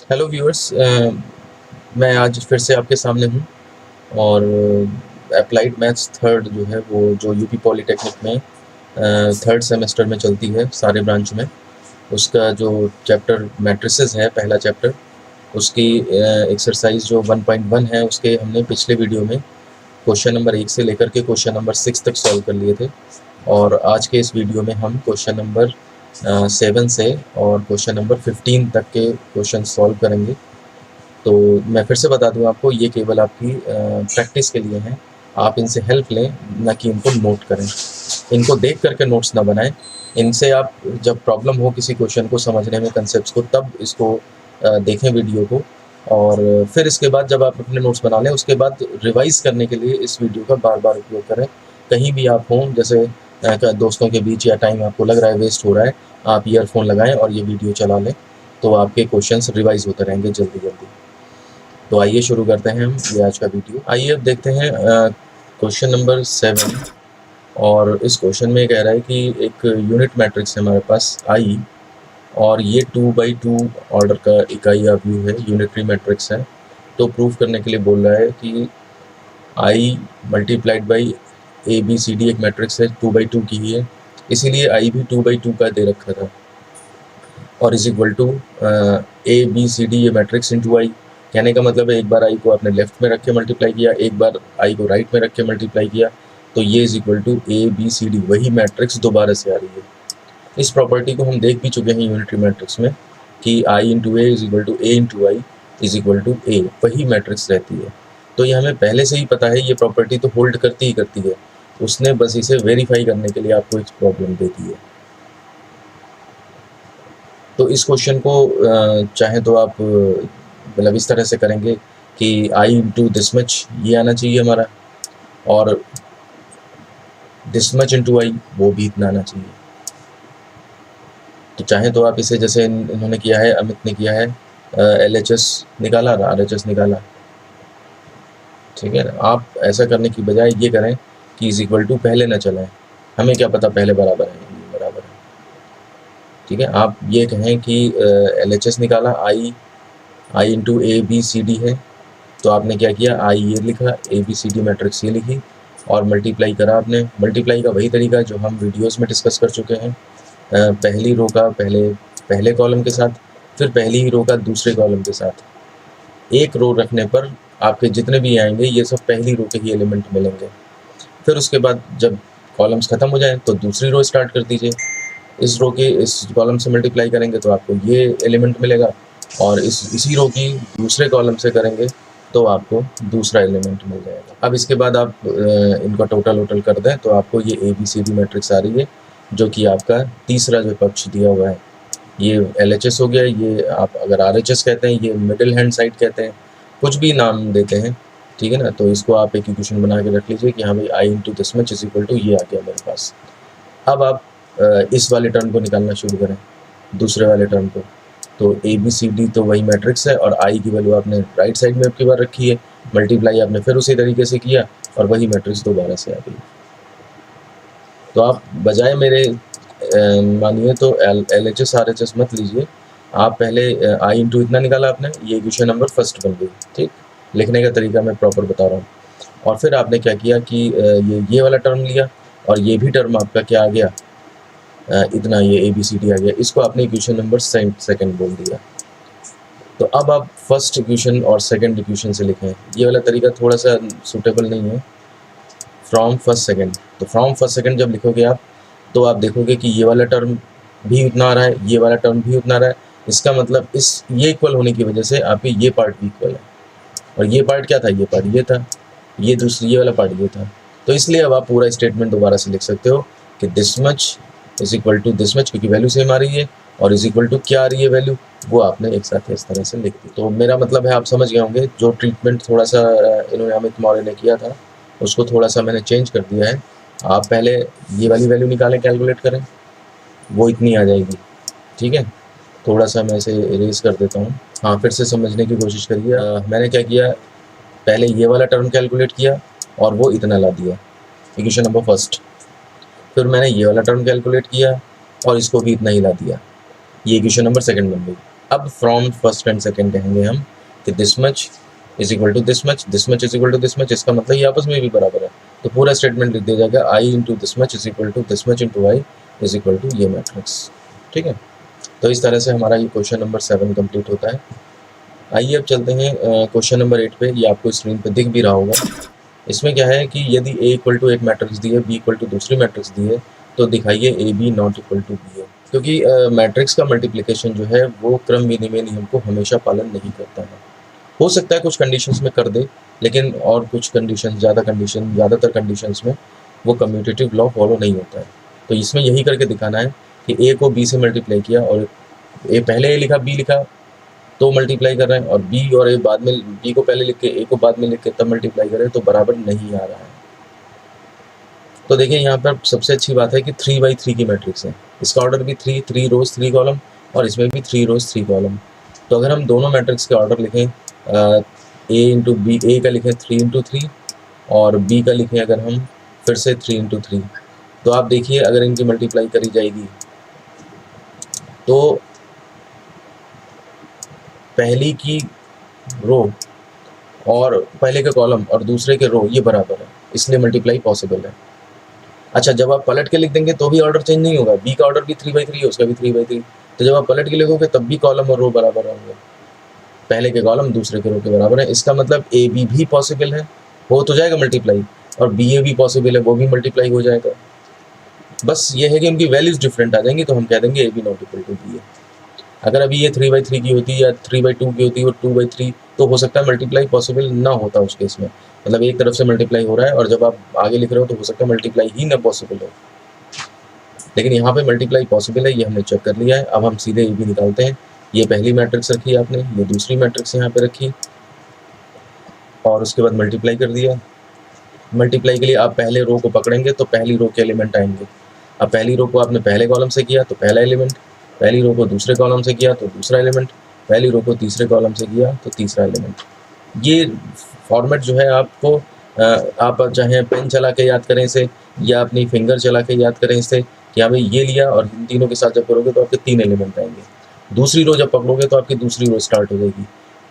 Hello viewers, मैं आज फिर से आपके सामने हूँ और अप्लाइड मैथ्स थर्ड जो है वो जो यूपी पॉलीटेक्निक में थर्ड सेमेस्टर में चलती है सारे ब्रांच में, उसका जो चैप्टर मैट्रिसेस है पहला चैप्टर, उसकी एक्सरसाइज जो 1.1 है उसके हमने पिछले वीडियो में क्वेश्चन नंबर 1 से लेकर के क्वेश्चन नंबर 6 तक सॉल्व कर लिए थे। और आज के इस वीडियो में हम क्वेश्चन नंबर 7 से और क्वेश्चन नंबर 15 तक के क्वेश्चन सॉल्व करेंगे। तो मैं फिर से बता दूं आपको, ये केवल आपकी प्रैक्टिस के लिए हैं। आप इनसे हेल्प लें, ना कि इनको नोट करें। इनको देख करके नोट्स ना बनाएं। इनसे आप जब प्रॉब्लम हो किसी क्वेश्चन को समझने में, कंसेप्ट्स को, तब इसको देखें वीडियो को। और फिर इसके बाद जब आप अपने नोट्स बना लें, उसके बाद रिवाइज़ करने के लिए इस वीडियो का बार-बार उपयोग करें। कहीं भी आप हों, जैसे दोस्तों के बीच या टाइम आपको लग रहा है वेस्ट हो रहा है, आप ईयरफ़ोन लगाएँ और ये वीडियो चला लें, तो आपके क्वेश्चंस रिवाइज़ होते रहेंगे जल्दी-जल्दी। तो आइए शुरू करते हैं हम ये आज का वीडियो। आइए अब देखते हैं क्वेश्चन नंबर 7। और इस क्वेश्चन में कह रहा है कि एक यूनिट मैट्रिक्स है हमारे पास आई, और ये 2/2 ऑर्डर का इकाई या व्यू है, यूनिटरी मैट्रिक्स है। तो प्रूफ करने के लिए बोल रहा है कि I multiplied by A B C D एक मैट्रिक्स है, 2/2 की ही है, इसीलिए आई भी 2/2 का दे रखा था। और is equal to A B C D ये मैट्रिक्स इंटू आई। कहने का मतलब है एक बार आई को आपने लेफ्ट में रख के मल्टीप्लाई किया, एक बार आई को राइट में रख के मल्टीप्लाई किया, तो ये is equal to A B C D, वही मैट्रिक्स दोबारा से आ रही है। इस प्रॉपर्टी को हम देख भी चुके हैं यूनिटरी मैट्रिक्स में कि I into A is equal to A into I is equal to A, वही मैट्रिक्स रहती है। तो ये हमें पहले से ही पता है, ये प्रॉपर्टी तो होल्ड करती ही करती है। उसने बस इसे वेरीफाई करने के लिए आपको एक प्रॉब्लम दे दी है। तो इस क्वेश्चन को चाहे तो आप मतलब इस तरह से करेंगे कि आई इंटू दिस मच ये आना चाहिए हमारा, और दिस मच इंटू आई वो भी इतना आना चाहिए। तो चाहे तो आप इसे जैसे इन्होंने किया है, अमित ने किया है, LHS निकाला, RHS निकाला, ठीक है ना। आप ऐसा करने की बजाय ये करें कि इज इक्वल टू पहले ना चलाएं, हमें क्या पता पहले बराबर है या बराबर है, ठीक है। आप ये कहें कि LHS निकाला, I into A B C D है, तो आपने क्या किया, आई ये लिखा, A B C D matrix ये लिखी, और मल्टीप्लाई करा आपने। मल्टीप्लाई का वही तरीका जो हम वीडियोस में डिस्कस कर चुके हैं, पहली रो का पहले कॉलम के साथ, फिर पहली ही रो का दूसरे कॉलम के साथ। एक रो रखने पर आपके जितने भी आएंगे ये सब पहली रो के ही एलिमेंट मिलेंगे। फिर उसके बाद जब कॉलम्स ख़त्म हो जाए तो दूसरी रो स्टार्ट कर दीजिए। इस रो के इस कॉलम से मल्टीप्लाई करेंगे तो आपको ये एलिमेंट मिलेगा, और इसी रो की दूसरे कॉलम से करेंगे तो आपको दूसरा एलिमेंट मिल जाएगा। अब इसके बाद आप इनका टोटल कर दें तो आपको ये A B C D matrix आ रही है, जो कि आपका तीसरा जो पक्ष दिया हुआ है ये LHS हो गया। ये आप अगर RHS कहते हैं, ये मिडिल हैंड साइड कहते हैं, कुछ भी नाम देते हैं, ठीक है ना। तो इसको आप एक इक्वेशन बना के रख लीजिए कि हाँ भाई I into this much is equal to ये आ गया मेरे पास। अब आप इस वाले टर्म को निकालना शुरू करें, दूसरे वाले टर्म को। तो ए बी सी डी तो वही मैट्रिक्स है, और आई की वैल्यू आपने राइट साइड में आपकी बार रखी है, मल्टीप्लाई आपने फिर उसी तरीके से किया, और वही मैट्रिक्स दोबारा से आ गई। तो आप बजाय मेरे मानिए तो LHS RHS मत लीजिए, आप पहले आई इंटू इतना निकाला आपने, ये इक्वेशन नंबर फर्स्ट बन गई, ठीक। लिखने का तरीका मैं प्रॉपर बता रहा हूँ। और फिर आपने क्या किया कि ये वाला टर्म लिया, और ये भी टर्म आपका क्या आ गया, इतना, ये ए बी सी डी आ गया, इसको आपने इक्वेशन नंबर सेकंड बोल दिया। तो अब आप फर्स्ट इक्वेशन और सेकंड इक्वेशन से लिखें। ये वाला तरीका थोड़ा सा सूटेबल नहीं है। फ्रॉम फर्स्ट सेकंड, तो फ्रॉम फर्स्ट सेकंड जब लिखोगे आप, तो आप देखोगे कि ये वाला टर्म भी उतना आ रहा है, ये वाला टर्म भी उतना आ रहा है। इसका मतलब ये इक्वल होने की वजह से आपके ये पार्ट भी इक्वल है, और ये पार्ट क्या था, ये पार्ट ये था, ये वाला पार्ट ये था। तो इसलिए अब आप पूरा स्टेटमेंट दोबारा से लिख सकते हो कि this much is equal to this much, क्योंकि वैल्यू सेम आ रही है, और इज इक्वल टू क्या आ रही है वैल्यू, वो आपने एक साथ इस तरह से लिख दी। तो मेरा मतलब है आप समझ गए होंगे, जो ट्रीटमेंट थोड़ा सा इन्होंने अमित मौर्य ने किया था उसको थोड़ा सा मैंने चेंज कर दिया है। आप पहले ये वाली वैल्यू निकालें, कैलकुलेट करें, वो इतनी आ जाएगी, ठीक है। थोड़ा सा मैं इसे इरेज कर देता हूँ। हाँ, फिर से समझने की कोशिश करिए। मैंने क्या किया, पहले ये वाला टर्म कैलकुलेट किया और वो इतना ला दिया, इक्वेशन नंबर फर्स्ट। फिर मैंने ये वाला टर्म कैलकुलेट किया और इसको भी इतना ही ला दिया, ये इक्वेशन नंबर सेकंड बन गई। अब फ्रॉम फर्स्ट एंड सेकेंड कहेंगे हम कि this much is equal to this much, this much is equal to this much, इसका मतलब ये आपस में भी बराबर है। तो पूरा स्टेटमेंट लिख दिया जाएगा I into this much is equal to this much into I is equal to ये मैट्रिक्स। ठीक है, तो इस तरह से हमारा ये क्वेश्चन नंबर 7 कंप्लीट होता है। आइए अब चलते हैं क्वेश्चन नंबर 8 पे। ये आपको स्क्रीन पे दिख भी रहा होगा। इसमें क्या है कि यदि ए इक्वल टू एक मैट्रिक्स दी है, बी इक्वल टू दूसरी मैट्रिक्स दी है, तो दिखाइए A B not equal to B है। क्योंकि मैट्रिक्स का मल्टीप्लिकेशन जो है वो क्रम विनिमय नियम को हमेशा पालन नहीं करता है। हो सकता है कुछ कंडीशंस में कर दे, लेकिन और कुछ कंडीशन ज़्यादातर कंडीशंस में वो कम्यूटेटिव लॉ फॉलो नहीं होता है। तो इसमें यही करके दिखाना है कि ए को बी से मल्टीप्लाई किया और ए पहले ए लिखा बी लिखा तो मल्टीप्लाई कर रहे हैं, और बी और ए बाद में, बी को पहले लिख के ए को बाद में लिख के तब मल्टीप्लाई कर रहे हैं, तो बराबर नहीं आ रहा है। तो देखिए यहाँ पर सबसे अच्छी बात है कि 3/3 की मैट्रिक्स है। इसका ऑर्डर भी 3 रोज 3 कॉलम, और इसमें भी 3 रोज 3 कॉलम। तो अगर हम दोनों मैट्रिक्स के ऑर्डर लिखें, ए इंटू बी, ए का लिखें 3 इंटू 3 और बी का लिखें अगर हम फिर से 3 इंटू 3, तो आप देखिए अगर इनकी मल्टीप्लाई करी जाएगी तो पहली की रो और पहले के कॉलम और दूसरे के रो ये बराबर है, इसलिए मल्टीप्लाई पॉसिबल है। अच्छा, जब आप पलट के लिख देंगे तो भी ऑर्डर चेंज नहीं होगा। बी का ऑर्डर भी 3/3 है, उसका भी 3/3। तो जब आप पलट के लिखोगे तब भी कॉलम और रो बराबर होंगे, पहले के कॉलम दूसरे के रो के बराबर है। इसका मतलब ए बी भी पॉसिबल है, हो तो जाएगा मल्टीप्लाई, और बी ए भी पॉसिबल है, वो भी मल्टीप्लाई हो जाएगा। बस ये है कि उनकी वैल्यूज डिफरेंट आ जाएंगी, तो हम कह देंगे A B not equal to B A. अगर अभी ये 3/3 की होती या 3/2 की होती और 2/3, तो हो सकता है मल्टीप्लाई पॉसिबल ना होता उस केस में। मतलब एक तरफ से मल्टीप्लाई हो रहा है और जब आप आगे लिख रहे हो तो हो सकता है मल्टीप्लाई ही ना पॉसिबल हो, लेकिन यहाँ पे मल्टीप्लाई पॉसिबल है, ये हमने चेक कर लिया है। अब हम सीधे ए बी निकालते हैं। ये पहली मैट्रिक्स रखी आपने, ये दूसरी मैट्रिक्स यहाँ पे रखी और उसके बाद मल्टीप्लाई कर दिया। मल्टीप्लाई के लिए आप पहले रो को पकड़ेंगे तो पहली रो के एलिमेंट आएंगे। अब पहली रो को आपने पहले कॉलम से किया तो पहला एलिमेंट, पहली रो को दूसरे कॉलम से किया तो दूसरा एलिमेंट, पहली रो को तीसरे कॉलम से किया तो तीसरा एलिमेंट। ये फॉर्मेट जो है आपको आप चाहे पेन चला के याद करें इसे या अपनी फिंगर चला के याद करें इसे कि हाँ भाई ये लिया, और इन तीनों के साथ जब करोगे तो आपके 3 एलिमेंट आएंगे। दूसरी रो जब पकड़ोगे तो आपकी दूसरी रो स्टार्ट हो जाएगी।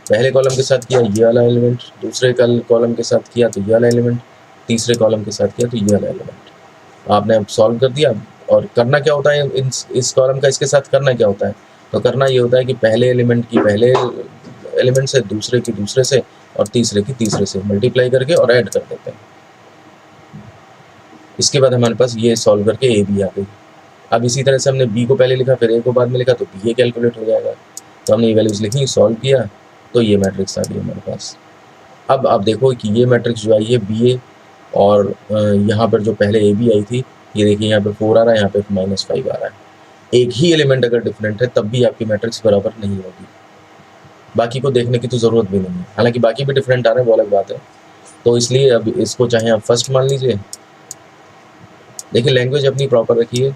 पहले कॉलम के साथ किया ये वाला एलिमेंट, दूसरे कॉलम के साथ किया तो ये वाला एलिमेंट, तीसरे कॉलम के साथ किया तो ये वाला एलिमेंट। आपने अब सॉल्व कर दिया। और करना क्या होता है इस कॉलम का इसके साथ करना क्या होता है, तो करना ये होता है कि पहले एलिमेंट की पहले एलिमेंट से, दूसरे की दूसरे से और तीसरे की तीसरे से मल्टीप्लाई करके और ऐड कर देते हैं। इसके बाद हमारे पास ये सॉल्व करके ए बी आ गई। अब इसी तरह से हमने बी को पहले लिखा फिर ए को बाद में लिखा तो बी ए कैलकुलेट हो जाएगा। तो हमने ये वैल्यूज लिखी, सॉल्व किया तो ये मैट्रिक्स आ गई हमारे पास। अब आप देखो कि ये मैट्रिक्स जो आई है बी ए, और यहाँ पर जो पहले ए बी आई थी, ये देखिए यहाँ पे 4 आ रहा है, यहाँ पे -5 आ रहा है। एक ही एलिमेंट अगर डिफरेंट है तब भी आपकी मैट्रिक्स बराबर नहीं होगी, बाकी को देखने की तो ज़रूरत भी नहीं है। हालांकि बाकी भी डिफरेंट आ रहे हैं वो अलग बात है। तो इसलिए अब इसको चाहे आप फर्स्ट मान लीजिए। देखिए लैंग्वेज अपनी प्रॉपर रखिए,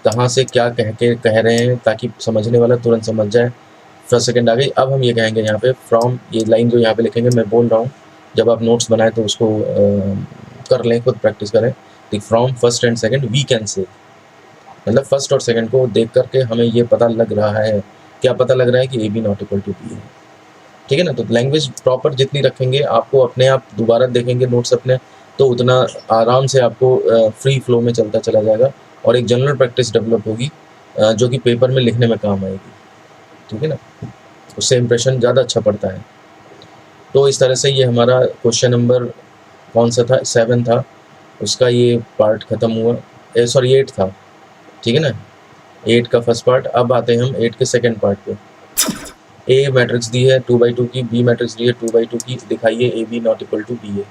कहाँ से क्या कह रहे हैं ताकि समझने वाला तुरंत समझ जाए। फर्स्ट सेकंड आ गई। अब हम ये कहेंगे यहाँ पे फ्रॉम, ये लाइन जो यहाँ पे लिखेंगे मैं बोल रहा हूँ, जब आप नोट्स बनाए तो उसको कर लें, खुद प्रैक्टिस करें। तो from first and second we can say, मतलब फर्स्ट और सेकंड को देख करके हमें ये पता लग रहा है, क्या पता लग रहा है कि A B not equal to B है। ठीक है ना। तो लैंग्वेज प्रॉपर जितनी रखेंगे, आपको अपने आप दोबारा देखेंगे नोट्स अपने, तो उतना आराम से आपको फ्री फ्लो में चलता चला जाएगा और एक जनरल प्रैक्टिस डेवलप होगी जो कि पेपर में लिखने में काम आएगी। ठीक है ना, उससे इम्प्रेशन ज़्यादा अच्छा पड़ता है। तो इस तरह से ये हमारा क्वेश्चन नंबर कौन सा था, 7 था, उसका ये पार्ट ख़त्म हुआ। सॉरी 8 था। ठीक है ना, 8 का फर्स्ट पार्ट। अब आते हैं हम 8 के सेकेंड पार्ट पे। ए मैट्रिक्स दी है 2/2 की, बी मैट्रिक्स दी है 2/2 की, दिखाइए A B not equal to B A.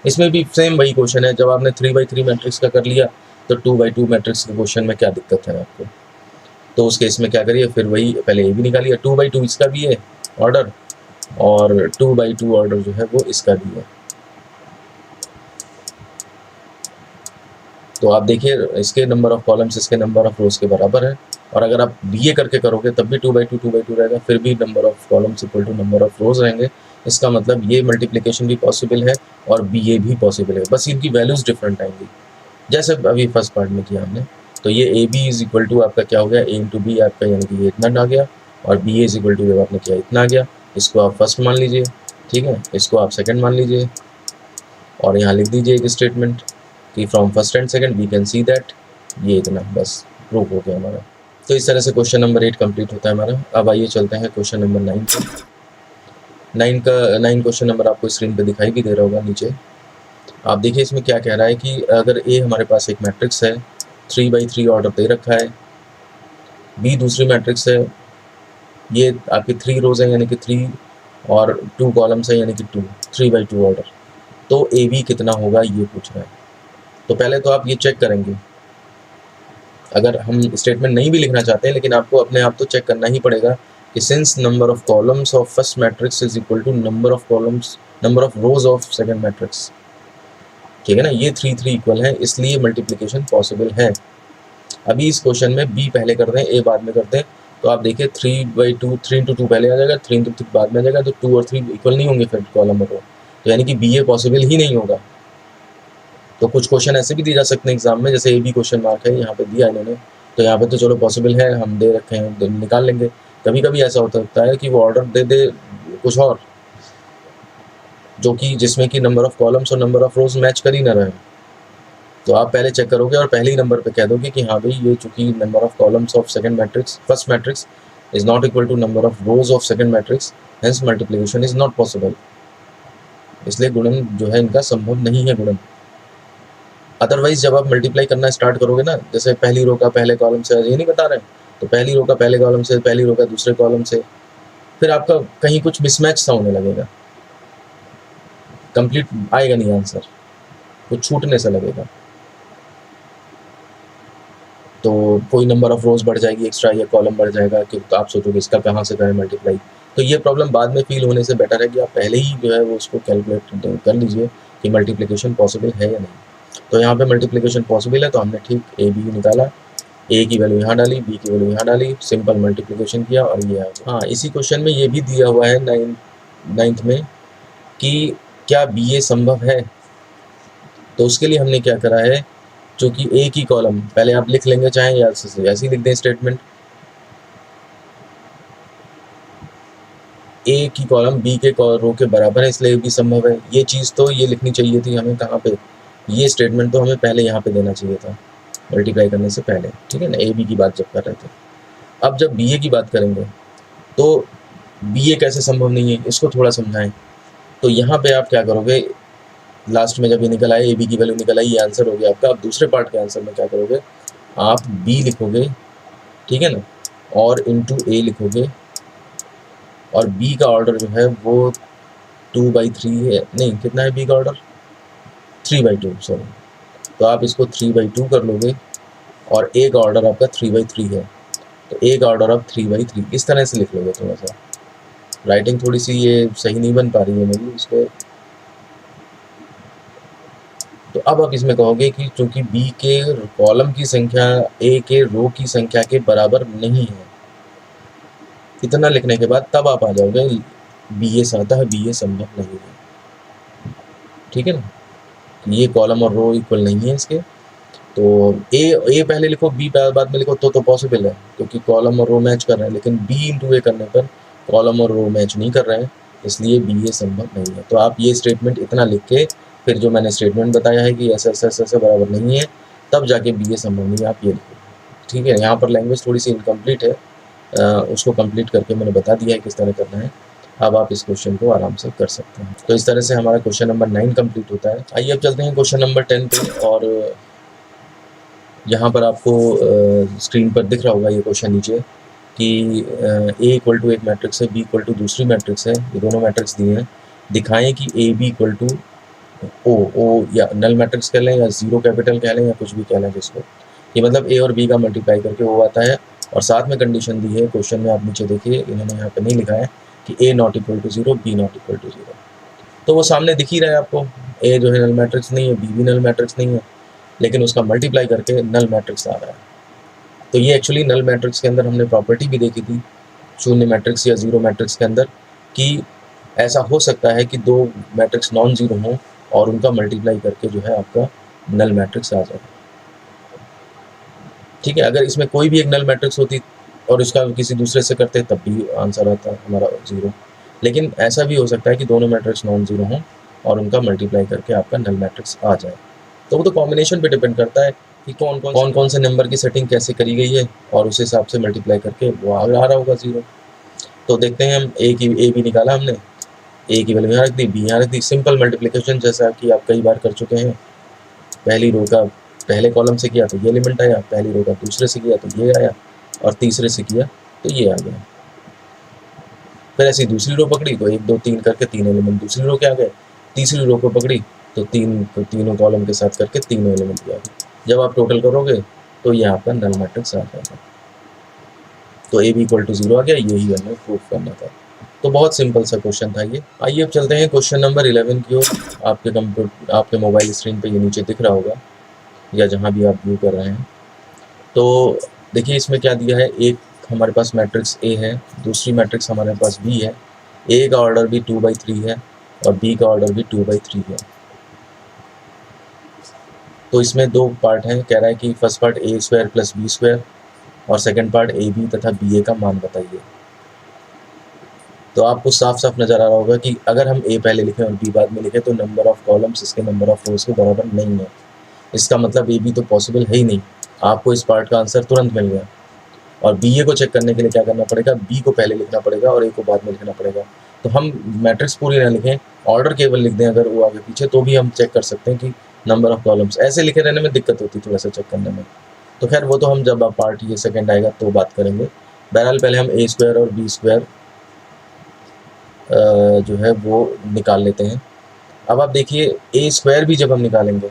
इसमें भी सेम वही क्वेश्चन है। जब आपने 3/3 मैट्रिक्स का कर लिया तो 2/2 मैट्रिक्स के क्वेश्चन में क्या दिक्कत है आपको, तो उस केस में क्या करिए, फिर वही पहले ए बी निकालिए। 2/2 इसका भी है ऑर्डर और 2/2 ऑर्डर जो है वो इसका भी है। तो आप देखिए इसके नंबर ऑफ कॉलम्स इसके नंबर ऑफ रोज के बराबर है, और अगर आप बीए करके करोगे तब भी 2/2 रहेगा, फिर भी number of columns equal to number of rows रहेंगे। इसका मतलब ये मल्टीप्लिकेशन भी पॉसिबल है और बीए भी पॉसिबल है, बस इनकी वैल्यूज डिफरेंट आएंगी, जैसे अभी फर्स्ट पार्ट में किया हमने। तो ये A B is equal to आपका क्या हो गया, ए इंटू बी आपका, यानी कि ये इतना आ गया, और B A is equal to जब आपने किया इतना आ गया, इसको आप फर्स्ट मान लीजिए, ठीक है, इसको आप सेकंड मान लीजिए और यहाँ लिख दीजिए एक स्टेटमेंट कि from first and second we can see that, ये इतना बस प्रूफ हो गया हमारा। तो इस तरह से क्वेश्चन नंबर 8 कंप्लीट होता है हमारा। अब आइए चलते हैं क्वेश्चन नंबर 9 पे। 9 क्वेश्चन नंबर आपको स्क्रीन पे दिखाई भी दे रहा होगा नीचे। आप देखिए इसमें क्या कह रहा है कि अगर ए हमारे पास एक मैट्रिक्स है, 3/3 ऑर्डर दे रखा है, बी दूसरी मैट्रिक्स है, ये आपकी 3 रोज है यानी कि 3 और 2 कॉलम्स है यानी कि 2, 3/2 ऑर्डर, तो ए बी कितना होगा ये पूछ रहा है। तो पहले तो आप ये चेक करेंगे, अगर हम स्टेटमेंट नहीं भी लिखना चाहते हैं लेकिन आपको अपने आप तो चेक करना ही पड़ेगा कि since number of columns of first matrix is equal to number of rows of second matrix, ठीक है ना, ये 3 इक्वल है, इसलिए मल्टीप्लिकेशन पॉसिबल है। अभी इस क्वेश्चन में बी पहले करते हैं, ए बाद में करते हैं। तो आप देखिए 3/2, 3 इंटू 2 पहले आ जाएगा, 3 इंटू 3 बाद में आ जाएगा, तो 2 और 3 इक्वल नहीं होंगे फिर कॉलम और रो, तो यानी कि बी ए पॉसिबल ही नहीं होगा। तो कुछ क्वेश्चन ऐसे भी दिए जा सकते हैं एग्जाम में, जैसे ए बी क्वेश्चन मार्क है यहाँ पे दिया इन्होंने, तो यहाँ पे तो चलो पॉसिबल है, हम दे रखे हैं तो निकाल लेंगे। कभी कभी ऐसा हो सकता है कि वो ऑर्डर दे दे कुछ और, जो कि जिसमें कि नंबर ऑफ कॉलम्स और नंबर ऑफ रोज मैच कर ही ना रहे, तो आप पहले चेक करोगे और पहले ही नंबर पे कह दोगे कि हाँ भाई ये चूंकि number of columns of second matrix first matrix is not equal to number of rows of second matrix, hence multiplication is not possible, इसलिए गुणन जो है इनका संभव नहीं है गुणन। अदरवाइज जब आप मल्टीप्लाई करना स्टार्ट करोगे ना, जैसे पहली रो का पहले कॉलम से, ये नहीं बता रहे, तो पहली रो का पहले कॉलम से, पहली रो का दूसरे कॉलम से, फिर आपका कहीं कुछ मिसमैच सा होने लगेगा, कंप्लीट आएगा नहीं आंसर, कुछ छूटने से लगेगा, तो कोई नंबर ऑफ रोज बढ़ जाएगी एक्स्ट्रा या कॉलम बढ़ जाएगा, कि तो आप सोचोगे इसका कहाँ से करें मल्टीप्लाई। तो ये प्रॉब्लम बाद में फील होने से बेटर है कि आप पहले ही जो है वो उसको कैलकुलेट कर लीजिए कि मल्टीप्लिकेशन पॉसिबल है या नहीं। तो यहाँ पे मल्टीप्लिकेशन पॉसिबल है, तो हमने ठीक ए बी निकाला, ए की वैल्यू यहाँ डाली, बी की वैल्यू यहाँ डाली, सिंपल मल्टीप्लिकेशन किया और ये आ गया। हाँ, इसी क्वेश्चन में ये भी दिया हुआ है 9th में कि क्या बी ए संभव है, तो उसके लिए हमने क्या करा है, चूँकि ए की कॉलम पहले आप लिख लेंगे, चाहे या ऐसे ही लिख दें स्टेटमेंट, ए की कॉलम बी के रो के बराबर है इसलिए भी संभव है। ये चीज़ तो ये लिखनी चाहिए थी हमें कहाँ पे, ये स्टेटमेंट तो हमें पहले यहाँ पे देना चाहिए था मल्टीप्लाई करने से पहले, ठीक है ना, ए बी की बात जब कर रहे थे। अब जब बी ए की बात करेंगे तो बी ए कैसे संभव नहीं है, इसको थोड़ा समझाएं। तो यहाँ पे आप क्या करोगे, लास्ट में जब ये निकल आए, ए बी की वैल्यू निकल आई, ये आंसर हो गया आपका। अब दूसरे पार्ट के आंसर में क्या करोगे, आप बी लिखोगे, ठीक है ना, और इंटू ए लिखोगे, और बी का ऑर्डर जो है वो 2/3 है, नहीं कितना है बी का ऑर्डर, 3/2 सॉरी, तो आप इसको 3/2 कर लोगे, और ए का ऑर्डर आपका 3/3 है, तो ए का ऑर्डर आप 3/3 इस तरह से लिख लोगे। थोड़ा सा राइटिंग थोड़ी सी ये सही नहीं बन पा रही है मेरी, इसको तो अब आप इसमें कहोगे कि चूंकि बी के कॉलम की संख्या ए के रो की संख्या के बराबर नहीं है, इतना लिखने के बाद तब आप आ जाओगे बी ए अतः बी ए संभव नहीं है, ठीक है ना, ये कॉलम और रो इक्वल नहीं है इसके, तो ए पहले लिखो बी बाद में लिखो तो पॉसिबल है क्योंकि कॉलम और रो मैच कर रहे हैं, लेकिन बी इंटू ए करने पर कॉलम और रो मैच नहीं कर रहे हैं, इसलिए बी ए संभव नहीं है। तो आप ये स्टेटमेंट इतना लिख के फिर जो मैंने स्टेटमेंट बताया है कि ऐसा बराबर नहीं है, तब जाके बी ए संभव नहीं है, आप ये लिखो, ठीक है। यहाँ पर लैंग्वेज थोड़ी सी इनकम्प्लीट है, उसको कंप्लीट करके मैंने बता दिया है किस तरह करना है। अब आप इस क्वेश्चन को आराम से कर सकते हैं। तो इस तरह से हमारा क्वेश्चन नंबर 9 कंप्लीट होता है। आइए अब चलते हैं क्वेश्चन नंबर 10 पे, और यहाँ पर आपको स्क्रीन पर दिख रहा होगा ये क्वेश्चन नीचे कि ए इक्वल टू एक मैट्रिक्स है, बी इक्वल टू दूसरी मैट्रिक्स है, ये दोनों मैट्रिक्स दिए हैं, दिखाएं कि A B equal to O या नल मैट्रिक्स कह लें या जीरो कैपिटल कह लें या कुछ भी कह लें जिसको, ये मतलब ए और बी का मल्टीप्लाई करके वो आता है। और साथ में कंडीशन दी है क्वेश्चन में, आप नीचे देखिए इन्होंने यहाँ पे नहीं लिखा है कि A not equal to 0, B not equal to 0, तो वो सामने दिख ही रहा है आपको, ए जो है नल मैट्रिक्स नहीं है, बी भी नल मैट्रिक्स नहीं है, लेकिन उसका मल्टीप्लाई करके नल मैट्रिक्स आ रहा है। तो ये एक्चुअली नल मैट्रिक्स के अंदर हमने प्रॉपर्टी भी देखी थी शून्य मैट्रिक्स या जीरो मैट्रिक्स के अंदर, कि ऐसा हो सकता है कि दो मैट्रिक्स नॉन जीरो हों और उनका मल्टीप्लाई करके जो है आपका नल मैट्रिक्स आ जाए, ठीक है। अगर इसमें कोई भी एक नल मैट्रिक्स होती और उसका किसी दूसरे से करते तब भी आंसर आता हमारा 0। लेकिन ऐसा भी हो सकता है कि दोनों मैट्रिक्स नॉन ज़ीरो हों और उनका मल्टीप्लाई करके आपका नल मैट्रिक्स आ जाए। तो वो तो कॉम्बिनेशन पे डिपेंड करता है कि कौन कौन से नंबर की सेटिंग कैसे करी गई है और उस हिसाब से मल्टीप्लाई करके वो आ रहा होगा 0। तो देखते हैं, हम ए भी निकाला हमने, ए की वैल्यू यहाँ रख दी, बी यहाँ रख दी। सिंपल मल्टीप्लिकेशन जैसा कि आप कई बार कर चुके हैं। पहली रो का पहले कॉलम से किया तो ये एलिमेंट आया, पहली रो का दूसरे से किया तो ये आया, और तीसरे से किया तो ये आ गया। फिर ऐसी दूसरी रो पकड़ी तो 1 2 3 करके 3 एलिमेंट दूसरी रो के आ गए। तीसरी रो को पकड़ी तो तीनों कॉलम के साथ करके तीनों एलिमेंट भी आ गए। जब आप टोटल करोगे तो ये आपका नल मैट्रिक्स आ जाएगा। तो ए भी इक्वल टू 0 आ गया, यही हमें प्रूव करना था। तो बहुत सिंपल सा क्वेश्चन था ये। आइए अब चलते हैं क्वेश्चन नंबर 11 की ओर। आपके मोबाइल स्क्रीन पे ये नीचे दिख रहा होगा या जहाँ भी आप व्यू कर रहे हैं। तो देखिए इसमें क्या दिया है, एक हमारे पास मैट्रिक्स ए है, दूसरी मैट्रिक्स हमारे पास बी है। ए का ऑर्डर भी 2/3 है और बी का ऑर्डर भी 2/3 है। तो इसमें दो पार्ट हैं। कह रहा है कि first part A square plus B square और सेकंड पार्ट ए बी तथा बी ए का मान बताइए। तो आपको साफ साफ नज़र आ रहा होगा कि अगर हम ए पहले लिखें और बी बाद में लिखें तो नंबर ऑफ़ कॉलम्स इसके नंबर ऑफ़ रोज़ के बराबर नहीं है। इसका मतलब ए बी तो पॉसिबल है ही नहीं। आपको इस पार्ट का आंसर तुरंत मिल गया। और बी ए को चेक करने के लिए क्या करना पड़ेगा, बी को पहले लिखना पड़ेगा और ए को बाद में लिखना पड़ेगा। तो हम मैट्रिक्स पूरी ना लिखें, ऑर्डर केवल लिख दें अगर वो आगे पीछे, तो भी हम चेक कर सकते हैं कि नंबर ऑफ़ कॉलम्स। ऐसे लिखे रहने में दिक्कत होती है थोड़ा सा चेक करने में। तो खैर वो तो हम जब पार्ट ये सेकेंड आएगा तो बात करेंगे। बहरहाल पहले हम ए स्क्वायर और बी स्क्वायर जो है वो निकाल लेते हैं। अब आप देखिए ए स्क्वायर भी जब हम निकालेंगे,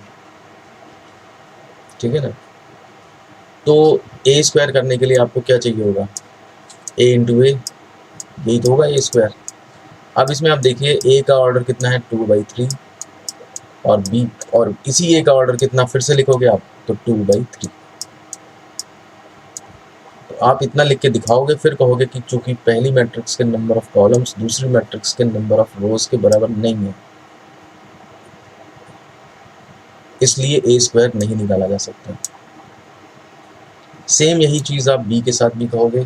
ठीक है ना, तो ए स्क्वायर करने के लिए आपको क्या चाहिए होगा, ए इंटू ए, यही तो होगा ए स्क्वायर। अब इसमें आप देखिए ए का ऑर्डर कितना है 2/3 और बी और इसी ए का ऑर्डर कितना फिर से लिखोगे आप तो 2/3। तो आप इतना लिख के दिखाओगे, फिर कहोगे कि चूंकि पहली मैट्रिक्स के नंबर ऑफ कॉलम्स दूसरी मैट्रिक्स के नंबर ऑफ रोज के बराबर नहीं है, इसलिए ए स्क्वायर नहीं निकाला जा सकता। सेम यही चीज़ आप बी के साथ भी कहोगे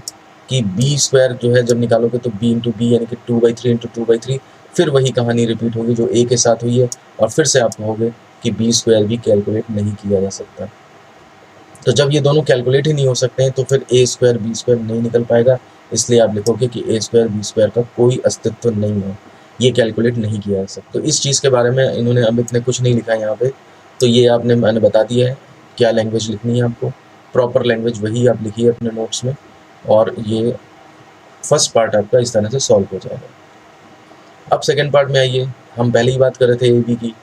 कि बी स्क्वायर जो है जब निकालोगे तो बी इंटू बी यानी कि 2/3 इंटू 2/3, फिर वही कहानी रिपीट होगी जो ए के साथ हुई है, और फिर से आप कहोगे कि बी स्क्वायर भी कैलकुलेट नहीं किया जा सकता। तो जब ये दोनों कैलकुलेट ही नहीं हो सकते हैं तो फिर ए स्क्वायर बी स्क्वायर नहीं निकल पाएगा। इसलिए आप लिखोगे कि ए स्क्वायर बी स्क्वायर का कोई अस्तित्व नहीं है, ये कैलकुलेट नहीं किया जा सकता। तो इस चीज़ के बारे में इन्होंने अमित ने कुछ नहीं लिखा यहाँ पे, तो ये मैंने बता दिया है क्या लैंग्वेज लिखनी है आपको। प्रॉपर लैंग्वेज वही आप लिखिए अपने नोट्स में, और ये फर्स्ट पार्ट आपका इस तरह से सॉल्व हो जाएगा। अब सेकेंड पार्ट में आइए। हम पहले ही बात कर रहे थे ए बी की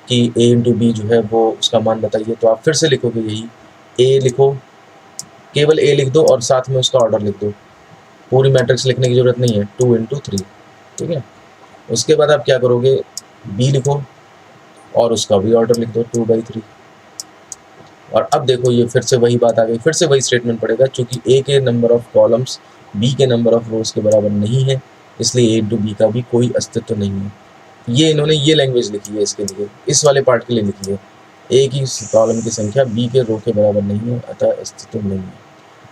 कि ए इंटू बी जो है वो उसका मान बताइए। तो आप फिर से लिखोगे यही, ए लिखो, केवल ए लिख दो और साथ में उसका ऑर्डर लिख दो। पूरी मैट्रिक्स लिखने की ज़रूरत नहीं है, 2 इंटू 3, ठीक है। उसके बाद आप क्या करोगे, बी लिखो और उसका भी ऑर्डर लिख दो 2/3। और अब देखो ये फिर से वही बात आ गई, फिर से वही स्टेटमेंट पड़ेगा। चूंकि ए के नंबर ऑफ कॉलम्स बी के नंबर ऑफ रोज के बराबर नहीं है, इसलिए ए इंटू बी का भी कोई अस्तित्व नहीं है। ये इन्होंने ये लैंग्वेज लिखी है इसके लिए, इस वाले पार्ट के लिए लिखी है। ए की कॉलम की संख्या बी के रो के बराबर नहीं है, अतः अस्तित्व नहीं है।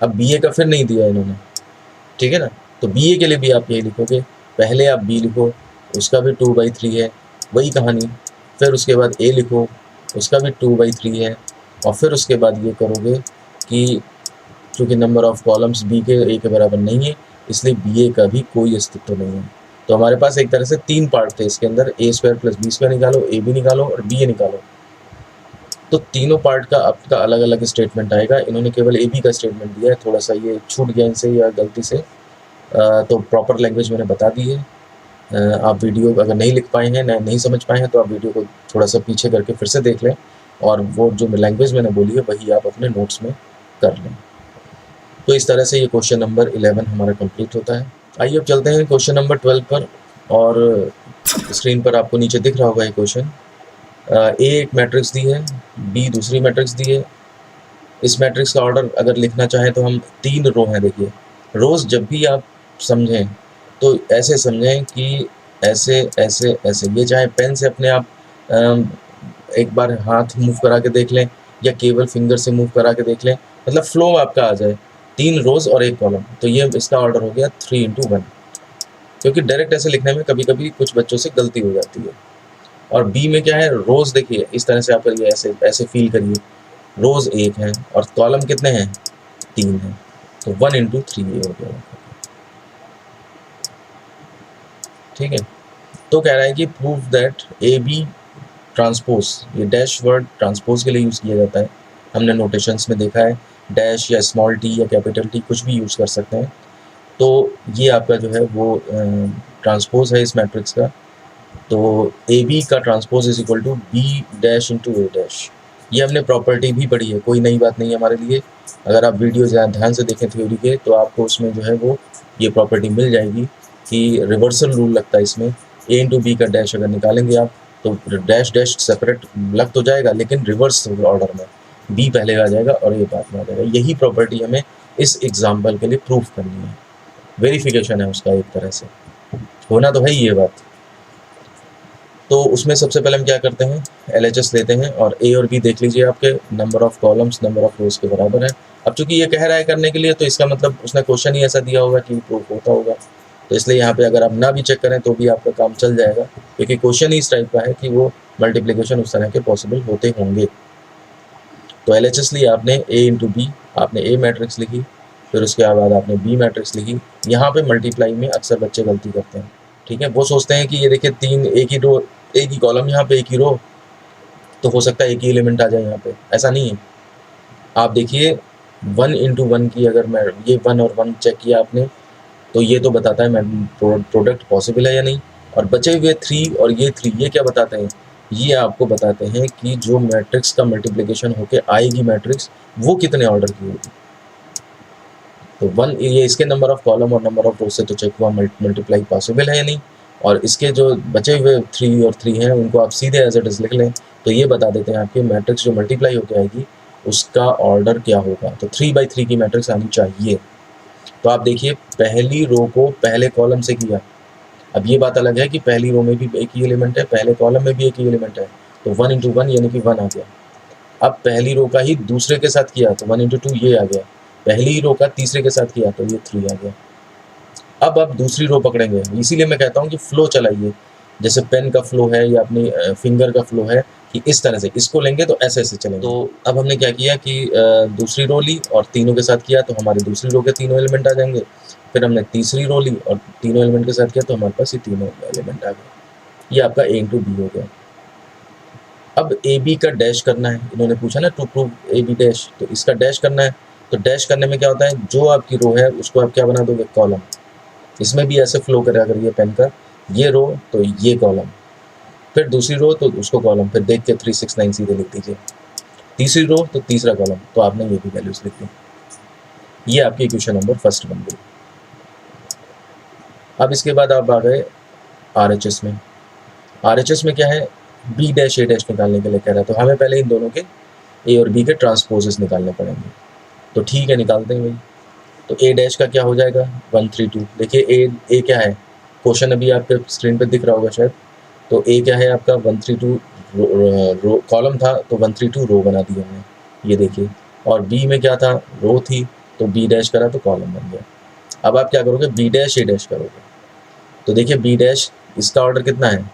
अब बी ए का फिर नहीं दिया इन्होंने, ठीक है ना। तो बी ए के लिए भी आप यही लिखोगे, पहले आप बी लिखो, उसका भी 2/3 है, वही कहानी। फिर उसके बाद ए लिखो, उसका भी 2/3 है, और फिर उसके बाद ये करोगे कि चूँकि नंबर ऑफ़ कॉलम्स बी के ए के बराबर नहीं है, इसलिए बी ए का भी कोई अस्तित्व नहीं है। तो हमारे पास एक तरह से 3 पार्ट थे इसके अंदर, ए स्क्वायर प्लस बी स्क्वायर निकालो, ए बी निकालो और बी ए निकालो। तो तीनों पार्ट का आपका अलग अलग स्टेटमेंट आएगा। इन्होंने केवल ए बी का स्टेटमेंट दिया है, थोड़ा सा ये छूट गया इनसे या गलती से। तो प्रॉपर लैंग्वेज मैंने बता दी है। आप वीडियो अगर नहीं लिख पाए हैं, नहीं समझ पाए हैं, तो आप वीडियो को थोड़ा सा पीछे करके फिर से देख लें, और वो जो लैंग्वेज मैंने बोली है वही आप अपने नोट्स में कर लें। तो इस तरह से ये क्वेश्चन नंबर 11 हमारा कंप्लीट होता है। आइए अब चलते हैं क्वेश्चन नंबर 12 पर। और स्क्रीन पर आपको नीचे दिख रहा होगा ये क्वेश्चन। ए एक मैट्रिक्स दी है, बी दूसरी मैट्रिक्स दी है। इस मैट्रिक्स का ऑर्डर अगर लिखना चाहें तो हम 3 रो हैं। देखिए रोज़ जब भी आप समझें तो ऐसे समझें कि ऐसे ऐसे ऐसे, ये चाहे पेन से अपने आप एक बार हाथ मूव करा के देख लें या केवल फिंगर से मूव करा के देख लें, मतलब फ्लो आपका आ जाए। 3 रोज और 1 कॉलम, तो ये इसका ऑर्डर हो गया 3 × 1, क्योंकि डायरेक्ट ऐसे लिखने में कभी कभी कुछ बच्चों से गलती हो जाती है। और बी में क्या है, रोज देखिए इस तरह से आप करिए, ऐसे ऐसे फील करिए, रोज 1 है और कॉलम कितने हैं, 3 है, तो 1 × 3 ये हो गया। ठीक है, तो कह रहा है कि prove that A B transpose, ये डैश वर्ड ट्रांसपोज के लिए यूज़ किया जाता है, हमने नोटेशंस में देखा है, डैश या स्मॉल टी या कैपिटल टी कुछ भी यूज़ कर सकते हैं। तो ये आपका जो है वो ट्रांसपोज है इस मैट्रिक्स का। तो ए बी का transpose is equal to B dash into A dash, ये हमने प्रॉपर्टी भी पढ़ी है, कोई नई बात नहीं है हमारे लिए। अगर आप वीडियो ध्यान से देखें थ्योरी के, तो आपको उसमें जो है वो ये प्रॉपर्टी मिल जाएगी कि रिवर्सल रूल लगता है इसमें, ए इंटू बी का डैश अगर निकालेंगे आप तो डैश डैश सेपरेट लग तो जाएगा, लेकिन रिवर्स ऑर्डर में बी पहले आ जाएगा और ए बाद में आ जाएगा। यही प्रॉपर्टी हमें इस एग्जाम्पल के लिए प्रूफ करनी है, वेरिफिकेशन है उसका एक तरह से, होना तो है ही ये बात। तो उसमें सबसे पहले हम क्या करते हैं, LHS लेते हैं और ए और बी देख लीजिए आपके number of columns number of रोज के बराबर है। अब चूंकि ये कह रहा है करने के लिए, तो इसका मतलब उसने क्वेश्चन ही ऐसा दिया होगा कि प्रूफ होता होगा, तो इसलिए यहाँ पे अगर आप ना भी चेक करें तो भी आपका काम चल जाएगा, क्योंकि क्वेश्चन ही इस टाइप का है कि वो मल्टीप्लिकेशन उस तरह के पॉसिबल होते होंगे। तो LHS लिया आपने ए इंटू बी, आपने ए मैट्रिक्स लिखी, फिर उसके बाद आपने बी मैट्रिक्स लिखी। यहाँ पे मल्टीप्लाई में अक्सर बच्चे गलती करते हैं, ठीक है, वो सोचते हैं कि ये देखिए 3 एक ही रो, एक ही कॉलम, यहाँ पे एक ही रो, तो हो सकता है एक ही एलिमेंट आ जाए यहाँ पे, ऐसा नहीं है। आप देखिए 1 × 1 की, अगर मैं ये 1 और 1 चेक किया आपने, तो ये तो बताता है मैं प्रोडक्ट पॉसिबल है या नहीं, और बचे हुए 3 और ये 3 ये क्या बताते हैं, ये आपको बताते हैं कि जो मैट्रिक्स का मल्टीप्लिकेशन होके आएगी मैट्रिक्स, वो कितने ऑर्डर की होगी। तो 1 ये इसके नंबर ऑफ कॉलम और नंबर ऑफ रो से तो चेक हुआ मल्टीप्लाई पॉसिबल है या नहीं, और इसके जो बचे हुए 3 और 3 हैं उनको आप सीधे एज इट इज लिख लें, तो ये बता देते हैं आपके मैट्रिक्स जो मल्टीप्लाई होकर आएगी उसका ऑर्डर क्या होगा। तो 3×3 की मैट्रिक्स आनी चाहिए। तो आप देखिए पहली रो को पहले कॉलम से किया, अब ये बात अलग है कि पहली रो में भी एक ही एलिमेंट है, पहले कॉलम में भी एक ही एलिमेंट है, तो 1 × 1 यानी कि 1 आ गया। अब पहली रो का ही दूसरे के साथ किया तो 1 × 2 ये आ गया, पहली रो का तीसरे के साथ किया तो ये 3 आ गया। अब आप दूसरी रो पकड़ेंगे, इसीलिए मैं कहता हूँ कि फ्लो चलाइए, जैसे पेन का फ्लो है या अपनी फिंगर का फ्लो है, कि इस तरह से इसको लेंगे तो ऐसे ऐसे चलेंगे। तो अब हमने क्या किया कि दूसरी रो ली और तीनों के साथ किया तो हमारी दूसरी रो के तीनों एलिमेंट आ जाएंगे, फिर हमने तीसरी रो ली और तीनों एलिमेंट के साथ किया तो हमारे पास ये तीनों एलिमेंट आ गए। ये आपका A × B हो गया। अब ए बी का डैश करना है, इन्होंने पूछा ना to prove A B dash, तो इसका डैश करना है। तो डैश करने में क्या होता है, जो आपकी रो है उसको आप क्या बना दोगे, कॉलम। इसमें भी ऐसे फ्लो करेगा, अगर ये पेन का ये रो तो ये कॉलम, फिर दूसरी रो तो उसको कॉलम, फिर देख के 3 6 9 सीधे लिख दीजिए, तीसरी रो तो तीसरा कॉलम, तो आपने ये भी वैल्यूज लिख दी। ये आपकी इक्वेशन नंबर फर्स्ट बन गई। अब इसके बाद आप आ गए RHS में। RHS में क्या है, B डैश A डैश निकालने के लिए कह रहा है, तो हमें पहले इन दोनों के A और B के ट्रांसपोजेस निकालने पड़ेंगे। तो ठीक है, निकालते हैं भाई। तो A डैश का क्या हो जाएगा, 1 3 2। देखिए A क्या है, क्वेश्चन अभी आपके स्क्रीन पे दिख रहा होगा शायद। तो A क्या है आपका 1 3 2 रो कॉलम था, तो 1 3 2 रो बना दिया हमने, ये देखिए। और B में क्या था, रो थी, तो B डैश करा तो कॉलम बन गया। अब आप क्या करोगे, B डैश A डैश करोगे। तो देखिए B डैश इसका ऑर्डर कितना है,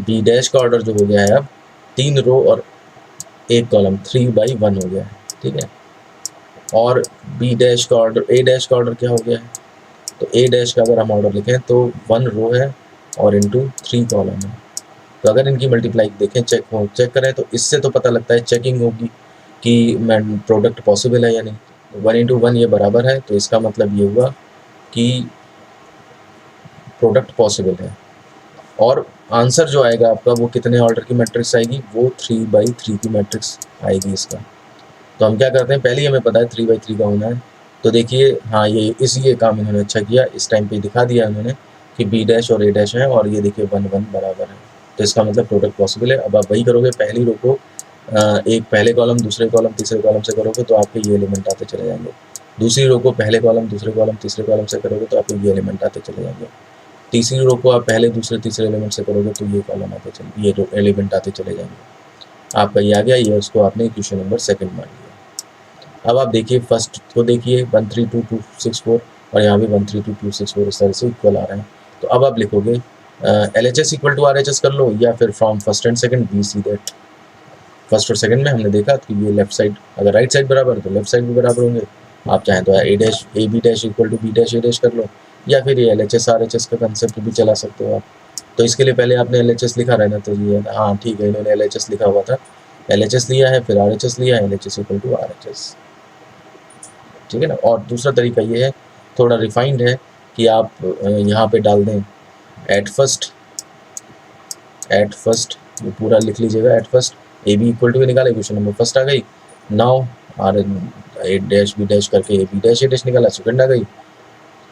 B डैश का ऑर्डर जो हो गया है अब 3 रो और 1 कॉलम, 3/1 हो गया है, ठीक है। और B डैश का ऑर्डर, A डैश का ऑर्डर क्या हो गया है, तो A डैश का अगर हम ऑर्डर लिखें तो 1 रो है और इंटू 3 कॉलम है। तो अगर इनकी मल्टीप्लाई देखें, चेक करें, तो इससे तो पता लगता है, चेकिंग होगी कि मैं प्रोडक्ट पॉसिबल है या नहीं। 1 × 1 ये बराबर है, तो इसका मतलब ये हुआ कि प्रोडक्ट पॉसिबल है। और आंसर जो आएगा आपका वो कितने ऑर्डर की मैट्रिक्स आएगी, वो 3/3 की मैट्रिक्स आएगी इसका। तो हम क्या करते हैं, पहले ही हमें पता है 3/3 का होना है। तो देखिए हाँ, ये काम इन्होंने अच्छा किया, इस टाइम पे दिखा दिया इन्होंने कि B डैश और A डैश है, और ये देखिए 1 1 बराबर है, तो इसका मतलब प्रोडक्ट पॉसिबल है। अब आप वही करोगे, पहली रो को एक पहले कॉलम, दूसरे कॉलम, तीसरे कॉलम से करोगे तो आपके ये एलिमेंट आते चले जाएंगे। दूसरी रो को पहले कॉलम, दूसरे कॉलम, तीसरे कॉलम से करोगे तो आपके ये एलिमेंट आते चले जाएंगे। तीसरी रो को आप पहले, दूसरे, तीसरे एलिमेंट से करोगे तो ये कॉलम आते चले, ये एलिमेंट आते चले जाएंगे। आपका ये आ गया, ये उसको आपने इक्वेशन नंबर सेकंड मान लिया। अब आप देखिए फर्स्ट को देखिए 132264 और यहाँ भी 132264 इस तरह से इक्वल आ रहे हैं। तो अब आप लिखोगे LHS इक्वल टू RHS कर लो, या फिर from first and second we see that. First और सेकंड में हमने देखा कि ये लेफ्ट साइड, अगर राइट साइड बराबर है तो लेफ्ट साइड भी बराबर होंगे। आप चाहें तो A B dash equal to B dash A dash कर लो, या फिर ये LHS RHS का कंसेप्ट भी चला सकते हो आप। तो इसके लिए पहले आपने LHS लिखा रहना, तो ये हाँ ठीक है, इन्होंने LHS लिखा हुआ था, LHS लिया है, फिर RHS लिया है, LHS इक्वल टू RHS, ठीक है ना। और दूसरा तरीका ये है, थोड़ा रिफाइंड है, कि आप यहाँ पे डाल दें एट फर्स्ट, ये पूरा लिख लीजिएगा, at first A B equal to निकाले, क्वेश्चन नंबर फर्स्ट आ गई। Now R A dash B dash करके A B dash A dash निकाला, सेकंड आ गई,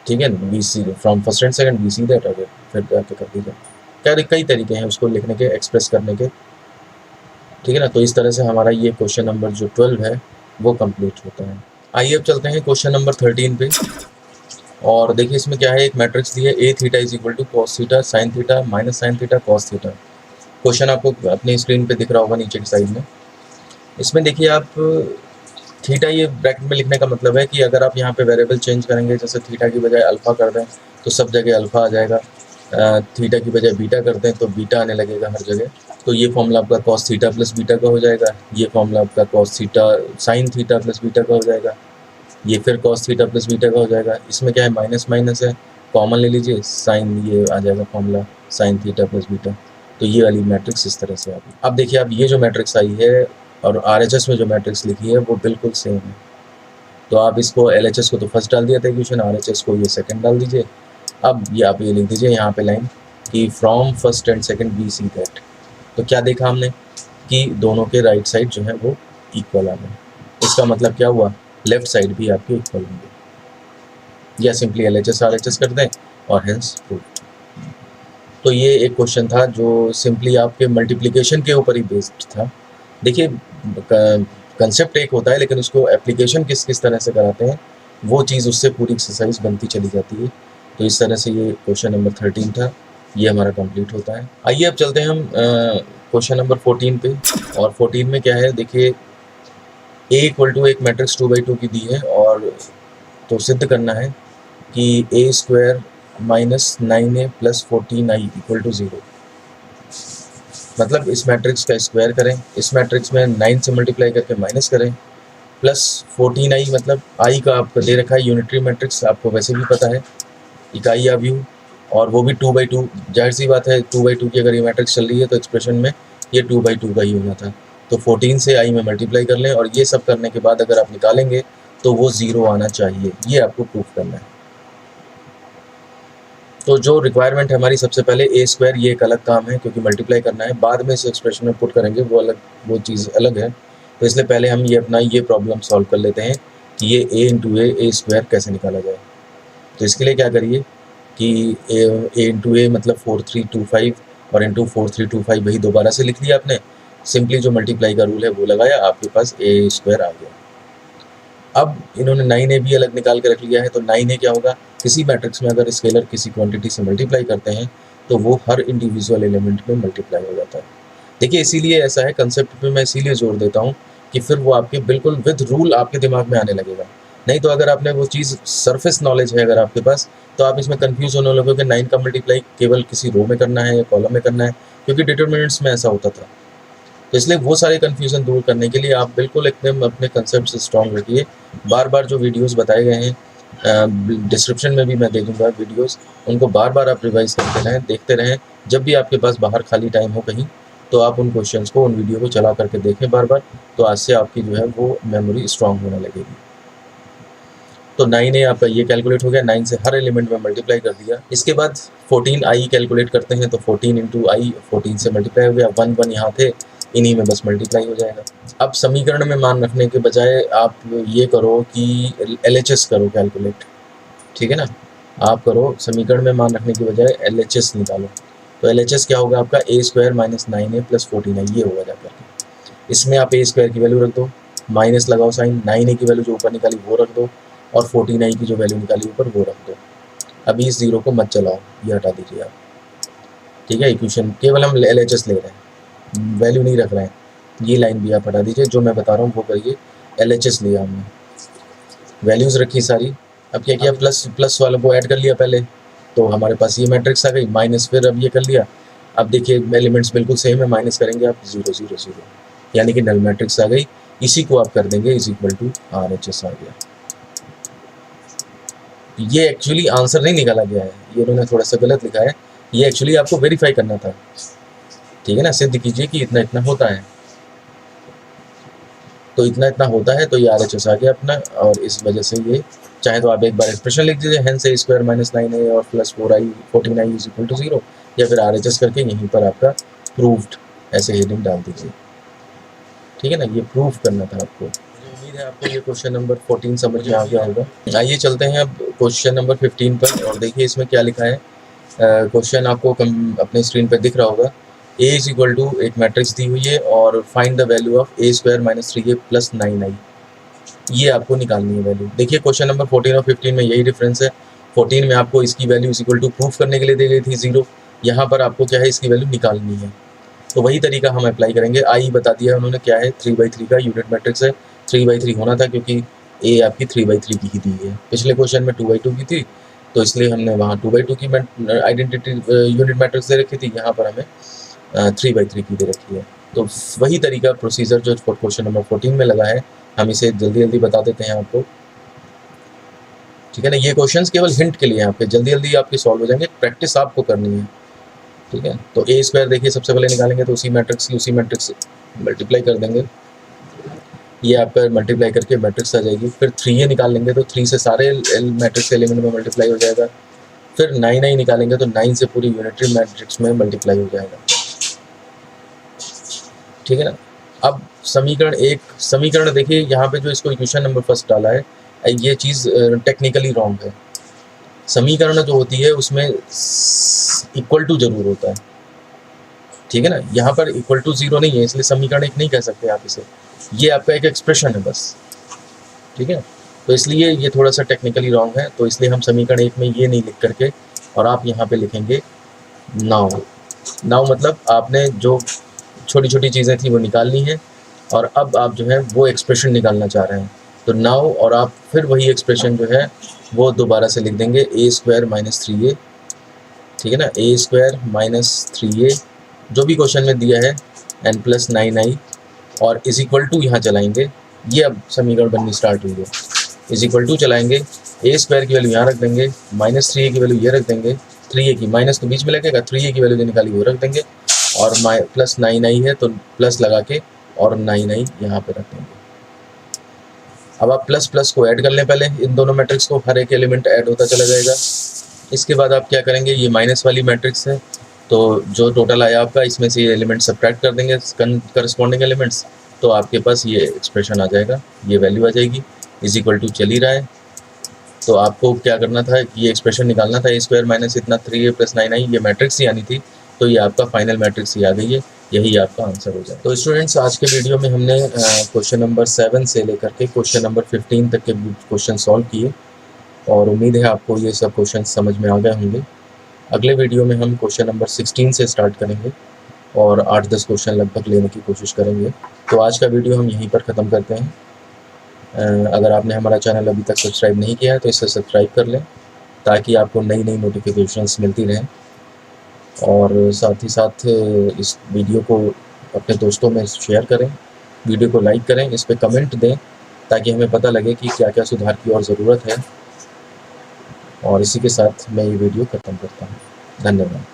ठीक है। B C from first and second B C that आ गया, फिर जाके कर दीजिए। कई तरीके हैं उसको लिखने के, एक्सप्रेस करने के, ठीक है ना। तो इस तरह से हमारा ये क्वेश्चन नंबर जो 12 है वो कंप्लीट होता है। आइए अब चलते हैं क्वेश्चन नंबर 13 पे। और देखिए इसमें क्या है, एक मैट्रिक्स दी है, A theta is equal to cos theta sine theta minus sine theta cos theta. Question आपको अपनी स्क्रीन पे दिख रहा होगा नीचे की साइड में। इसमें देखिए आप थीटा, ये ब्रैकेट में लिखने का मतलब है कि अगर आप यहाँ पे वेरिएबल चेंज करेंगे, जैसे थीटा की बजाय अल्फ़ा कर दें तो सब जगह अल्फ़ा आ जाएगा, थीटा की बजाय बीटा कर दें तो बीटा आने लगेगा हर जगह। तो ये फॉर्मूला आपका कॉस थीटा प्लस बीटा का हो जाएगा, ये फॉर्मूला आपका cos theta sine theta plus beta का हो जाएगा, ये फिर कॉस थीटा प्लस बीटा का हो जाएगा। इसमें क्या है, माइनस माइनस है, कॉमन ले लीजिए, साइन ये आ जाएगा formula sine theta plus beta. तो ये वाली मैट्रिक्स इस तरह से आ गई। अब देखिए अब ये जो मैट्रिक्स आई है और RHS में जो मैट्रिक्स लिखी है वो बिल्कुल सेम है। तो आप इसको LHS को तो फर्स्ट डाल दिया था इक्वेशन, RHS को ये सेकंड डाल दीजिए। अब ये आप ये लिख दीजिए यहाँ पे लाइन कि from first and second we see that. तो क्या देखा हमने कि दोनों के राइट साइड जो है वो इक्वल आ गए। इसका मतलब क्या हुआ, लेफ्ट साइड भी आपके इक्वल होंगे, या सिंपली LHS RHS कर दें और हेंस प्रूव। तो ये एक क्वेश्चन था जो सिंपली आपके मल्टीप्लिकेशन के ऊपर ही बेस्ड था। देखिए कंसेप्ट एक होता है, लेकिन उसको एप्लीकेशन किस किस तरह से कराते हैं वो चीज़ उससे पूरी एक्सरसाइज बनती चली जाती है। तो इस तरह से ये क्वेश्चन नंबर 13 था, ये हमारा कंप्लीट होता है। आइए अब चलते हैं हम क्वेश्चन नंबर 14 पे। और 14 में क्या है, देखिए ए इक्वल टू एक मैट्रिक्स 2/2 की दी है, और तो सिद्ध करना है कि A square minus 9a plus 14i equal to 0। मतलब इस मैट्रिक्स का स्क्वायर करें, इस मैट्रिक्स में 9 से मल्टीप्लाई करके माइनस करें, प्लस 14i, मतलब i का आपको दे रखा है यूनिटरी मैट्रिक्स, आपको वैसे भी पता है इकाई अवयव, और वो भी 2/2। जाहिर सी बात है 2/2 की अगर ये मैट्रिक्स चल रही है तो एक्सप्रेशन में ये 2/2 का ही होना था। तो 14 से i में मल्टीप्लाई कर लें, और ये सब करने के बाद अगर आप निकालेंगे तो वो 0 आना चाहिए, ये आपको प्रूफ करना है। तो जो रिक्वायरमेंट है हमारी, सबसे पहले ए स्क्वायर, ये एक अलग काम है क्योंकि मल्टीप्लाई करना है, बाद में इस एक्सप्रेशन में पुट करेंगे, वो अलग, वो चीज़ अलग है। तो इसलिए पहले हम ये अपना ये प्रॉब्लम सॉल्व कर लेते हैं कि ये a इंटू ए स्क्वायर कैसे निकाला जाए। तो इसके लिए क्या करिए कि a इंटू ए मतलब 4325, और इंटू 4325 वही दोबारा से लिख लिया आपने, सिंपली जो मल्टीप्लाई का रूल है वो लगाया, आपके पास a स्क्वायर आ गया। अब इन्होंने 9a भी अलग निकाल के रख लिया है। तो 9a क्या होगा, किसी मैट्रिक्स में अगर स्केलर किसी क्वांटिटी से मल्टीप्लाई करते हैं तो वो हर इंडिविजुअल एलिमेंट में मल्टीप्लाई हो जाता है। देखिए इसीलिए ऐसा है, कंसेप्ट पे मैं इसीलिए जोर देता हूँ कि फिर वो आपके बिल्कुल विद रूल आपके दिमाग में आने लगेगा। नहीं तो अगर आपने वो चीज़ सरफेस नॉलेज है अगर आपके पास, तो आप इसमें कंफ्यूज होने लगोगे कि 9 का मल्टीप्लाई केवल किसी रो में करना है या कॉलम में करना है, क्योंकि डिटर्मिनेंट्स में ऐसा होता था। तो इसलिए वो सारे कन्फ्यूज़न दूर करने के लिए आप बिल्कुल एकदम अपने कंसेप्ट से स्ट्रॉन्ग रखिए। बार बार जो वीडियोस बताए गए हैं डिस्क्रिप्शन में भी मैं दे दूँगा वीडियोस, उनको बार बार आप रिवाइज करते रहें, देखते रहें। जब भी आपके पास बाहर खाली टाइम हो कहीं, तो आप उन क्वेश्चंस को, उन वीडियो को चला करके देखें बार बार, तो आज से आपकी जो है वो मेमोरी स्ट्रॉन्ग होने लगेगी। तो 9a आपका ये कैलकुलेट हो गया, 9 से हर एलिमेंट में मल्टीप्लाई कर दिया। इसके बाद 14i कैलकुलेट करते हैं, तो 14 इंटू आई, 14 से मल्टीप्लाई हो गया, 1 यहाँ थे, इन्हीं में बस मल्टीप्लाई हो जाएगा। अब समीकरण में मान रखने के बजाय आप ये करो कि LHS करो कैलकुलेट, ठीक है ना। आप करो समीकरण में मान रखने के बजाय LHS निकालो। तो LHS क्या होगा आपका, a square minus 9a plus 14i, ये होगा जाकर के। इसमें आप a स्क्वायर की वैल्यू रख दो, माइनस लगाओ साइन, 9a की वैल्यू जो ऊपर निकाली वो रख दो, और 14i की जो वैल्यू निकाली ऊपर वो रख दो। अभी इस 0 को मत चलाओ, ये हटा दीजिए आप, ठीक है। इक्वेशन केवल हम LHS ले रहे हैं, वैल्यू नहीं रख रहे हैं। ये लाइन भी आप हटा दीजिए, जो मैं बता रहा हूँ वो करिए, LHS लिया हमने। वैल्यूज़ रखी सारी। अब क्या किया, प्लस वालों को ऐड कर लिया पहले, तो हमारे पास ये मैट्रिक्स आ गई। माइनस फिर अब ये कर लिया। अब देखिए एलिमेंट्स बिल्कुल सेम है, माइनस करेंगे आप 0 0 0, यानी कि नल मैट्रिक्स आ गई। इसी को आप कर देंगे इज इक्वल टू RHS आ गया। ये एक्चुअली आंसर नहीं निकाला गया है, ये उन्होंने थोड़ा सा गलत लिखा है। ये एक्चुअली आपको वेरीफाई करना था, ठीक है ना। सिद्ध कीजिए कि इतना इतना होता है, तो इतना इतना होता है, तो ये RHS आ गया अपना। और इस वजह से ये, चाहे तो आप एक बार एक्सप्रेशन लिख दीजिए, hence a square minus 9a और plus 14i is equal to 0, या फिर RHS करके यहीं पर आपका प्रूव्ड ऐसे हेडिंग डाल दीजिए, ठीक है ना। ये प्रूव करना था आपको। उम्मीद है आपको ये क्वेश्चन नंबर 14 समझ में आ गया होगा। आइए चलते हैं अब क्वेश्चन नंबर 15 पर, और देखिए इसमें क्या लिखा है। क्वेश्चन आपको अपने स्क्रीन पर दिख रहा होगा। a इज इक्वल टू एक मैट्रिक्स दी हुई है और find the value of a square minus 3a plus 9i, ये आपको निकालनी है वैल्यू। देखिए क्वेश्चन नंबर 14 और 15 में यही डिफरेंस है। 14 में आपको इसकी value is equal to proof करने के लिए दी गई थी 0, यहाँ पर आपको क्या है, इसकी वैल्यू निकालनी है। तो वही तरीका हम अप्लाई करेंगे। आई बता दिया है उन्होंने क्या है, 3/3 का यूनिट मैट्रिक्स है। 3/3 होना था क्योंकि ए आपकी 3/3 की ही दी है। पिछले क्वेश्चन में 2/2 की थी, तो इसलिए हमने वहाँ 2/2 की आइडेंटिटी यूनिट मैट्रिक्स दे रखी थी, यहाँ पर हमें 3/3 की दे रखी है। तो वही तरीका प्रोसीजर जो क्वेश्चन नंबर 14 में लगा है, हम इसे जल्दी जल्दी बता देते हैं आपको, ठीक है ना। ये क्वेश्चंस केवल हिंट के लिए आपके जल्दी जल्दी आपके सॉल्व हो जाएंगे, प्रैक्टिस आपको करनी है, ठीक है। तो a स्क्वायर देखिए सबसे पहले निकालेंगे, तो उसी मैट्रिक्स से मल्टीप्लाई कर देंगे। ये आपका मल्टीप्लाई करके मैट्रिक्स आ जाएगी। फिर 3a निकाल लेंगे, तो 3 से सारे मैट्रिक्स के एलिमेंट में मल्टीप्लाई हो जाएगा। फिर 9i निकालेंगे, तो 9 से पूरी यूनिटरी मैट्रिक्स में मल्टीप्लाई हो जाएगा, ठीक है ना। अब समीकरण देखिए, यहाँ पे जो इसको इक्वेशन नंबर फर्स्ट डाला है, ये चीज़ टेक्निकली रॉन्ग है। समीकरण जो होती है उसमें इक्वल टू जरूर होता है, ठीक है ना। यहाँ पर इक्वल टू 0 नहीं है, इसलिए समीकरण एक नहीं कह सकते आप इसे, ये आपका एक एक्सप्रेशन है बस, ठीक है। तो इसलिए ये थोड़ा सा टेक्निकली रॉन्ग है, तो इसलिए हम समीकरण एक में ये नहीं लिख करके, और आप यहाँ पे लिखेंगे नाउ मतलब आपने जो छोटी छोटी चीज़ें थी वो निकाल ली हैं, और अब आप जो है वो एक्सप्रेशन निकालना चाह रहे हैं, तो नाउ, और आप फिर वही एक्सप्रेशन जो है वो दोबारा से लिख देंगे, a स्क्वायर माइनस 3a, ठीक है ना, a स्क्वायर माइनस 3a जो भी क्वेश्चन में दिया है, n प्लस 9i, और इज इक्वल टू यहाँ चलाएंगे। ये अब समीकरण बननी स्टार्ट हुई है। इज इक्वल टू चलाएंगे, a स्क्वायर की वैल्यू यहाँ रख देंगे, माइनस 3a की वैल्यू ये रख देंगे, 3a की माइनस तो बीच में लगेगा, 3a की वैल्यू जो निकाली वो रख देंगे, और प्लस 9i है तो प्लस लगा के और 9i यहाँ पे रख देंगे। अब आप प्लस प्लस को ऐड कर लें पहले, इन दोनों मैट्रिक्स को, हर एक एलिमेंट ऐड होता चला जाएगा। इसके बाद आप क्या करेंगे, ये माइनस वाली मैट्रिक्स है, तो जो टोटल आया आपका, इसमें से ये एलिमेंट सब्ट्रैक्ट कर देंगे करस्पॉन्डिंग एलिमेंट्स, तो आपके पास ये एक्सप्रेशन आ जाएगा, ये वैल्यू आ जाएगी। इज इक्वल टू चल ही रहा है, तो आपको क्या करना था, ये एक्सप्रेशन निकालना था, a स्क्वायर माइनस इतना 3a प्लस 9i, ये मैट्रिक्स ही आनी थी, तो ये आपका फाइनल मैट्रिक्स ही आ गई है, यही आपका आंसर हो जाए। तो स्टूडेंट्स, आज के वीडियो में हमने क्वेश्चन नंबर 7 से लेकर के क्वेश्चन नंबर 15 तक के क्वेश्चन सॉल्व किए, और उम्मीद है आपको ये सब क्वेश्चन समझ में आ गए होंगे। अगले वीडियो में हम क्वेश्चन नंबर 16 से स्टार्ट करेंगे और 8-10 क्वेश्चन लगभग लेने की कोशिश करेंगे। तो आज का वीडियो हम यहीं पर ख़त्म करते हैं। अगर आपने हमारा चैनल अभी तक सब्सक्राइब नहीं किया है तो इसे सब्सक्राइब कर लें, ताकि आपको नई नई नोटिफिकेशंस मिलती रहें, और साथ ही साथ इस वीडियो को अपने दोस्तों में शेयर करें, वीडियो को लाइक करें, इस पर कमेंट दें, ताकि हमें पता लगे कि क्या क्या सुधार की और ज़रूरत है। और इसी के साथ मैं ये वीडियो ख़त्म करता हूँ। धन्यवाद।